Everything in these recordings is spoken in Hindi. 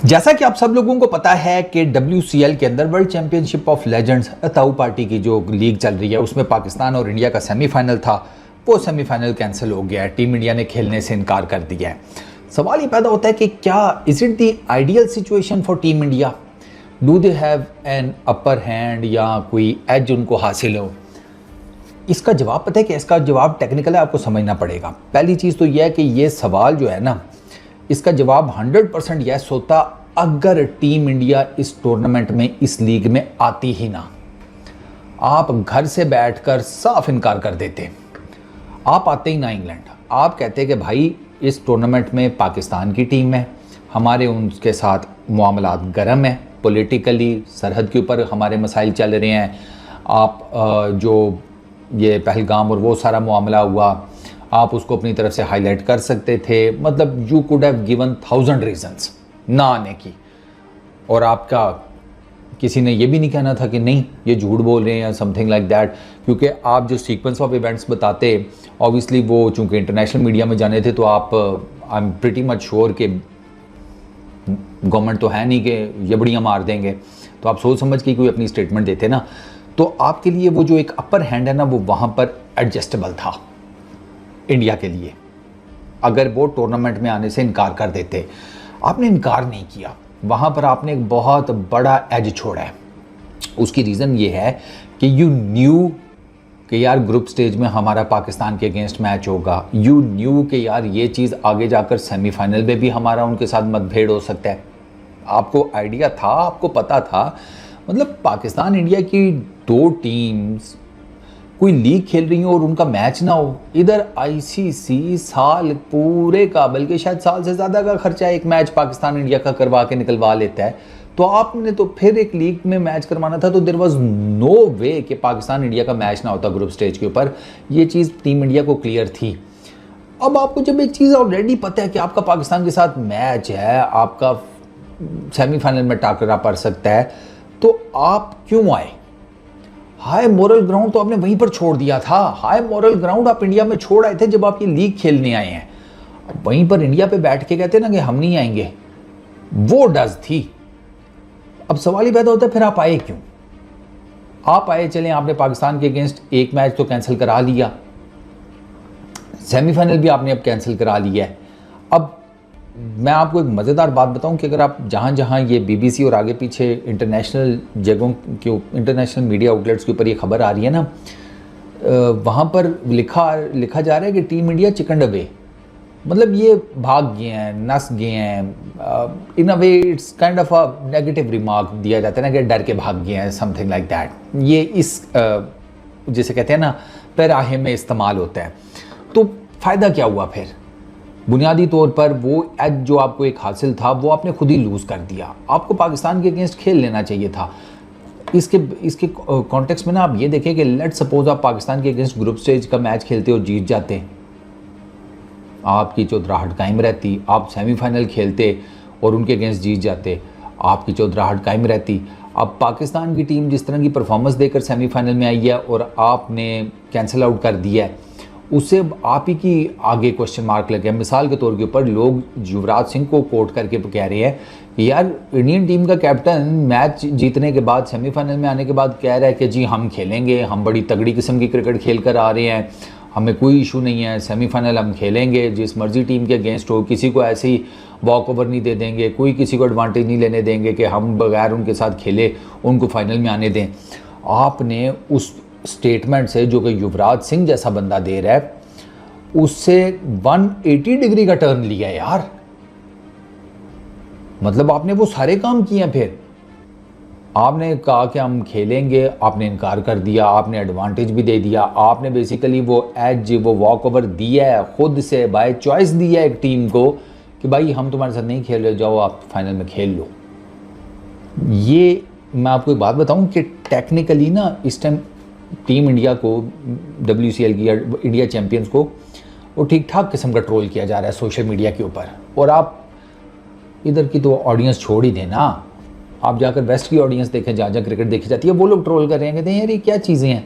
जैसा कि आप सब लोगों को पता है कि WCL के अंदर वर्ल्ड चैंपियनशिप ऑफ लेजेंड्स ताऊ पार्टी की जो लीग चल रही है उसमें पाकिस्तान और इंडिया का सेमीफाइनल था। वो सेमीफाइनल कैंसिल हो गया है, टीम इंडिया ने खेलने से इनकार कर दिया है। सवाल ये पैदा होता है कि क्या is it the ideal situation for team India? Do they have an upper hand या कोई एज उनको हासिल हो? इसका जवाब पता है कि इसका जवाब टेक्निकल है, आपको समझना पड़ेगा। पहली चीज़ तो यह है कि ये सवाल जो है ना, इसका जवाब 100% यस होता अगर टीम इंडिया इस टूर्नामेंट में, इस लीग में आती ही ना। आप घर से बैठकर साफ इनकार कर देते, आप आते ही ना इंग्लैंड। आप कहते कि भाई इस टूर्नामेंट में पाकिस्तान की टीम है, हमारे उनके साथ मामलात गर्म है, पॉलिटिकली सरहद के ऊपर हमारे मसाइल चल रहे हैं। आप जो ये पहलगाम और वो सारा मामला हुआ, आप उसको अपनी तरफ से हाईलाइट कर सकते थे। मतलब you could have given 1000 reasons ना आने की, और आपका किसी ने ये भी नहीं कहना था कि नहीं ये झूठ बोल रहे हैं या समथिंग लाइक दैट, क्योंकि आप जो सीक्वेंस ऑफ इवेंट्स बताते, ऑब्वियसली वो चूंकि इंटरनेशनल मीडिया में जाने थे, तो आप I am pretty much sure कि गवर्नमेंट तो है नहीं कि ये बढ़िया मार देंगे, तो आप सोच समझ के कोई अपनी स्टेटमेंट देते ना, तो आपके लिए वो जो एक अपर हैंड है ना, वो वहाँ पर एडजस्टेबल था इंडिया के लिए। अगर वो टूर्नामेंट में आने से इनकार कर देते, आपने इनकार नहीं किया, वहाँ पर आपने एक बहुत बड़ा एज छोड़ा है। उसकी रीज़न ये है कि यू न्यू कि यार ग्रुप स्टेज में हमारा पाकिस्तान के अगेंस्ट मैच होगा, यू न्यू कि यार ये चीज़ आगे जाकर सेमीफाइनल में भी हमारा उनके साथ मतभेद हो सकता है। आपको आइडिया था, आपको पता था। मतलब पाकिस्तान इंडिया की दो टीम्स कोई लीग खेल रही हो और उनका मैच ना हो। इधर ICC साल पूरे का, बल्कि शायद साल से ज़्यादा का खर्चा एक मैच पाकिस्तान इंडिया का करवा के निकलवा लेता है, तो आपने तो फिर एक लीग में मैच करवाना था। तो देयर वाज नो वे कि पाकिस्तान इंडिया का मैच ना होता ग्रुप स्टेज के ऊपर। ये चीज़ टीम इंडिया को क्लियर थी। अब आपको जब एक चीज़ ऑलरेडी पता है कि आपका पाकिस्तान के साथ मैच है, आपका सेमीफाइनल में टाकरा पड़ सकता है, तो आप क्यों आए? हाई मोरल ग्राउंड तो आपने वहीं पर छोड़ दिया था। हाई मोरल ग्राउंड आप इंडिया में छोड़ आए थे जब आप ये लीग खेलने आए हैं। अब वहीं पर इंडिया पे बैठ के कहते ना कि हम नहीं आएंगे, वो डज थी। अब सवाल ही पैदा होता है फिर आप आए क्यों? आप आए, चलें, आपने पाकिस्तान के अगेंस्ट एक मैच तो कैंसिल करा लिया, सेमीफाइनल भी आपने अब कैंसिल करा लिया है। अब मैं आपको एक मज़ेदार बात बताऊं कि अगर आप जहाँ जहाँ ये BBC और आगे पीछे इंटरनेशनल जगहों के, इंटरनेशनल मीडिया आउटलेट्स के ऊपर ये खबर आ रही है ना, वहाँ पर लिखा जा रहा है कि टीम इंडिया चिकन अवे, मतलब ये भाग गए हैं, नस गए हैं। In a way it's kind of a negative remark दिया जाता है ना कि डर के भाग गए हैं, समथिंग लाइक दैट। ये इस जिसे कहते हैं ना पैराहे में इस्तेमाल होता है। तो फ़ायदा क्या हुआ फिर? बुनियादी तौर पर वो एज जो आपको एक हासिल था वो आपने खुद ही लूज़ कर दिया। आपको पाकिस्तान के अगेंस्ट खेल लेना चाहिए था। इसके कॉन्टेक्स्ट में ना आप ये देखें कि लेट्स सपोज आप पाकिस्तान के अगेंस्ट ग्रुप स्टेज का मैच खेलते और जीत जाते, आपकी चौधराहट कायम रहती। आप सेमीफाइनल खेलते और उनके अगेंस्ट जीत जाते, आपकी चौधराहट कायम रहती। अब पाकिस्तान की टीम जिस तरह की परफॉर्मेंस देकर सेमीफाइनल में आई है और आपने कैंसिल आउट कर दिया है, उससे आप ही की आगे क्वेश्चन मार्क लगे। मिसाल के तौर के ऊपर लोग युवराज सिंह को कोट करके कह रहे हैं कि यार इंडियन टीम का कैप्टन मैच जीतने के बाद, सेमीफाइनल में आने के बाद कह रहा है कि जी हम खेलेंगे, हम बड़ी तगड़ी किस्म की क्रिकेट खेल कर आ रहे हैं, हमें कोई इशू नहीं है, सेमीफाइनल हम खेलेंगे, जिस मर्जी टीम के अगेंस्ट हो, किसी को ऐसे ही वॉक ओवर नहीं दे देंगे, कोई किसी को एडवांटेज नहीं लेने देंगे कि हम बगैर उनके साथ खेले उनको फाइनल में आने दें। आपने उस स्टेटमेंट से, जो कि युवराज सिंह जैसा बंदा दे रहा है, उससे 180 डिग्री का टर्न लिया यार। मतलब आपने वो सारे काम किए। फिर आपने कहा कि हम खेलेंगे, आपने इनकार कर दिया, आपने एडवांटेज भी दे दिया, आपने बेसिकली वो एज, वो वॉक ओवर दिया है, खुद से बाय चॉइस दिया है एक टीम को कि भाई हम तुम्हारे साथ नहीं खेल रहे, जाओ आप फाइनल में खेल लो। ये मैं आपको एक बात बताऊं कि टेक्निकली ना इस टाइम टीम इंडिया को, WCL की, इंडिया चैंपियंस को, वो ठीक ठाक किस्म का ट्रोल किया जा रहा है सोशल मीडिया के ऊपर। और आप इधर की तो ऑडियंस छोड़ ही देना, आप जाकर वेस्ट की ऑडियंस देखें, जहाँ जहाँ क्रिकेट देखी जाती है, वो लोग ट्रोल कर रहे हैं, कहते हैं यार ये क्या चीज़ें हैं।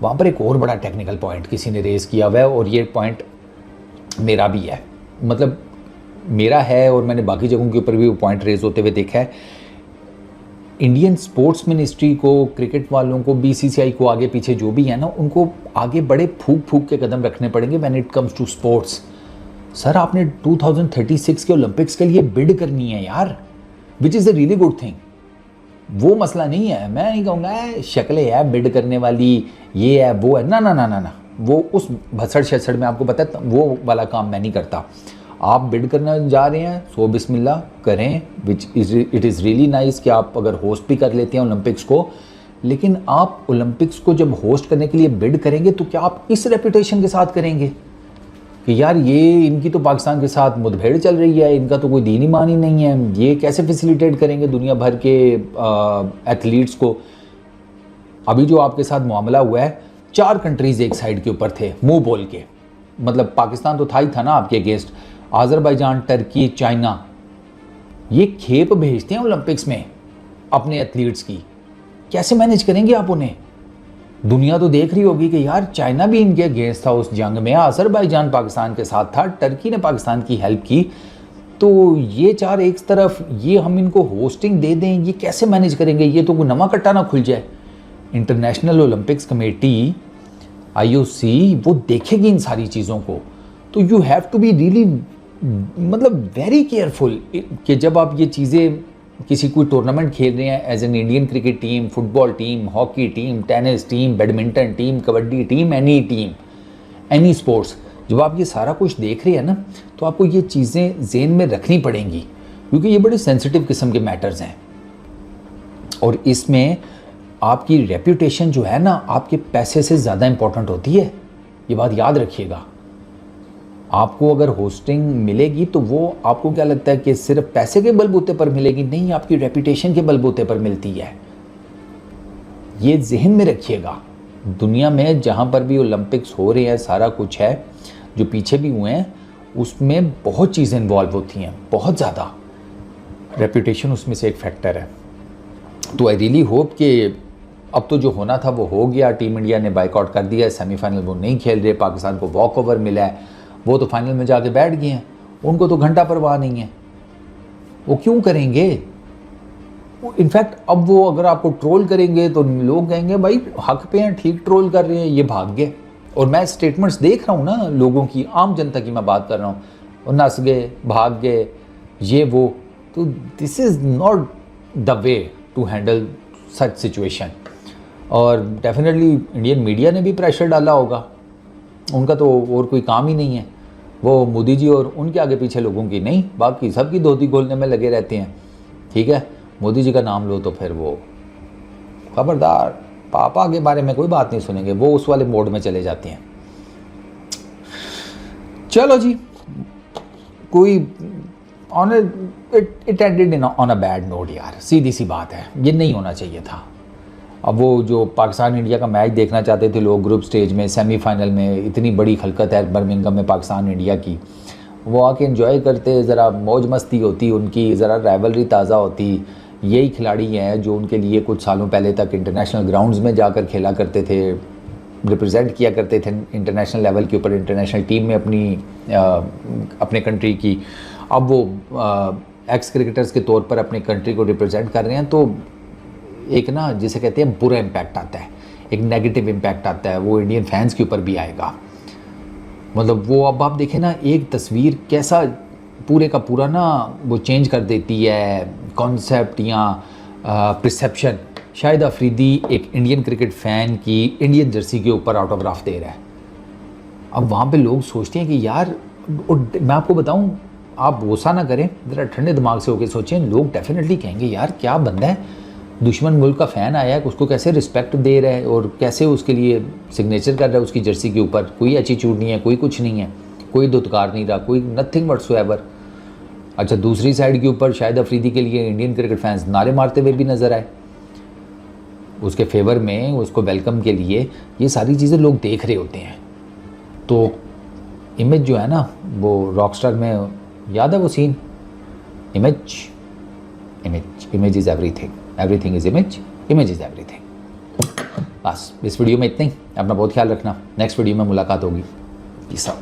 वहाँ पर एक और बड़ा टेक्निकल पॉइंट किसी ने रेज़ किया हुआ है, और ये पॉइंट मेरा भी है। मतलब मेरा है और मैंने बाकी जगहों के ऊपर भी वो पॉइंट रेज होते हुए देखा है, इंडियन स्पोर्ट्स मिनिस्ट्री को, क्रिकेट वालों को, बीसीसीआई को, आगे पीछे जो भी है ना, उनको आगे बड़े फूक फूक के कदम रखने पड़ेंगे when it comes to sports. Sir आपने 2036 के ओलंपिक्स के लिए बिड करनी है यार, which is a really good thing. वो मसला नहीं है, मैं नहीं कहूँगा शक्लें है बिड करने वाली, ये है वो है, ना ना ना ना ना, वो उस भसड़ शसड़ में आपको पता है वो वाला काम मैं नहीं करता। आप बिड करने जा रहे हैं सो बिस्मिल्लाह करें, which it is really nice कि आप अगर होस्ट भी कर लेते हैं ओलंपिक्स को, लेकिन आप ओलंपिक्स को जब होस्ट करने के लिए बिड करेंगे तो क्या आप इस रेपुटेशन के साथ करेंगे कि यार ये इनकी तो पाकिस्तान के साथ मुठभेड़ चल रही है, इनका तो कोई दीन ईमान ही नहीं है, ये कैसे फैसिलिटेट करेंगे दुनिया भर के एथलीट्स को। अभी जो आपके साथ मामला हुआ है, 4 कंट्रीज़ एक साइड के ऊपर थे मुंह बोल के, मतलब पाकिस्तान तो था ही था ना आपके अगेंस्ट, आज़रबाईजान, टर्की, चाइना, ये खेप भेजते हैं ओलंपिक्स में अपने एथलीट्स की, कैसे मैनेज करेंगे आप उन्हें? दुनिया तो देख रही होगी कि यार चाइना भी इनके अगेंस्ट था उस जंग में, आज़रबाईजान पाकिस्तान के साथ था, टर्की ने पाकिस्तान की हेल्प की, तो ये 4 एक तरफ, ये हम इनको होस्टिंग दे दें, ये कैसे मैनेज करेंगे? ये तो कोई नवा कट्टा ना खुल जाए। इंटरनेशनल ओलंपिक्स कमेटी IOC वो देखेगी इन सारी चीज़ों को, तो you have to be really मतलब वेरी केयरफुल कि जब आप ये चीज़ें किसी कोई टूर्नामेंट खेल रहे हैं as an Indian cricket team, football team, hockey team, tennis team, badminton team, kabaddi team, any sports, जब आप ये सारा कुछ देख रहे हैं ना, तो आपको ये चीज़ें ज़हन में रखनी पड़ेंगी, क्योंकि ये बड़े सेंसिटिव किस्म के मैटर्स हैं और इसमें आपकी रेप्यूटेशन जो है ना आपके पैसे से ज़्यादा इंपॉर्टेंट होती है। ये बात याद रखिएगा। आपको अगर होस्टिंग मिलेगी तो वो आपको क्या लगता है कि सिर्फ पैसे के बलबूते पर मिलेगी? नहीं, आपकी रेप्यूटेशन के बलबूते पर मिलती है। ये जहन में रखिएगा। दुनिया में जहाँ पर भी ओलंपिक्स हो रहे हैं, सारा कुछ है, जो पीछे भी हुए हैं, उसमें बहुत चीज़ें इन्वॉल्व होती हैं, बहुत ज़्यादा। रेप्यूटेशन उसमें से एक फैक्टर है। तो आई रियली होप कि अब तो जो होना था वो हो गया। टीम इंडिया ने बाइकआउट कर दिया है, सेमीफाइनल वो नहीं खेल रहे, पाकिस्तान को वॉक ओवर मिला है, वो तो फाइनल में जाके बैठ गए हैं, उनको तो घंटा परवाह नहीं है, वो क्यों करेंगे? इनफैक्ट अब वो अगर आपको ट्रोल करेंगे तो लोग कहेंगे भाई हक पे हैं, ठीक ट्रोल कर रहे हैं, ये भाग गए। और मैं स्टेटमेंट्स देख रहा हूँ ना लोगों की, आम जनता की मैं बात कर रहा हूँ, वो नस गए, भाग गए, ये वो, तो this is not the way to handle such situation. और डेफिनेटली इंडियन मीडिया ने भी प्रेशर डाला होगा, उनका तो और कोई काम ही नहीं है, वो मोदी जी और उनके आगे पीछे लोगों की नहीं, बाकी सबकी धोती खोलने में लगे रहते हैं। ठीक है, मोदी जी का नाम लो तो फिर वो खबरदार, पापा के बारे में कोई बात नहीं सुनेंगे, वो उस वाले मोड में चले जाते हैं। चलो जी, कोई it ended on a bad note यार, सीधी सी बात है, ये नहीं होना चाहिए था। अब वो जो पाकिस्तान इंडिया का मैच देखना चाहते थे लोग ग्रुप स्टेज में, सेमीफाइनल में, इतनी बड़ी खलकत है बर्मिंघम में पाकिस्तान इंडिया की, वो आके एंजॉय करते, ज़रा मौज मस्ती होती उनकी, ज़रा राइवलरी ताज़ा होती। यही खिलाड़ी हैं जो उनके लिए कुछ सालों पहले तक इंटरनेशनल ग्राउंड्स में जाकर खेला करते थे, रिप्रेजेंट किया करते थे इंटरनेशनल लेवल के ऊपर, इंटरनेशनल टीम में अपने कंट्री की। अब वो एक्स क्रिकेटर्स के तौर पर अपने कंट्री को रिप्रेजेंट कर रहे हैं, तो एक ना जिसे कहते हैं बुरा इम्पैक्ट आता है, एक नेगेटिव इम्पैक्ट आता है, वो इंडियन फैंस के ऊपर भी आएगा। मतलब वो अब आप देखें ना, एक तस्वीर कैसा पूरे का पूरा ना वो चेंज कर देती है कॉन्सेप्ट या परसेप्शन। शाहिद अफरीदी एक इंडियन क्रिकेट फ़ैन की इंडियन जर्सी के ऊपर ऑटोग्राफ दे रहा है। अब वहाँ पे लोग सोचते हैं कि यार, मैं आपको बताऊँ, आप गुस्सा ना करें, ज़रा ठंडे दिमाग से होकर सोचें, लोग डेफिनेटली कहेंगे यार क्या बंदा है, दुश्मन मुल्क का फ़ैन आया है, उसको कैसे रिस्पेक्ट दे रहा है और कैसे उसके लिए सिग्नेचर कर रहा है उसकी जर्सी के ऊपर, कोई एटीट्यूड नहीं है, कोई कुछ नहीं है, कोई धुतकार नहीं रहा, कोई नथिंग व्हाटसोएवर। अच्छा, दूसरी साइड के ऊपर शाहिद अफरीदी के लिए इंडियन क्रिकेट फैंस नारे मारते हुए भी नज़र आए, उसके फेवर में, उसको वेलकम के लिए। ये सारी चीज़ें लोग देख रहे होते हैं। तो इमेज जो है ना, वो रॉकस्टार में याद है वो scene, image is everything, everything is image, image is everything. बस इस वीडियो में इतना ही। अपना बहुत ख्याल रखना, नेक्स्ट वीडियो में मुलाकात होगी। Peace out.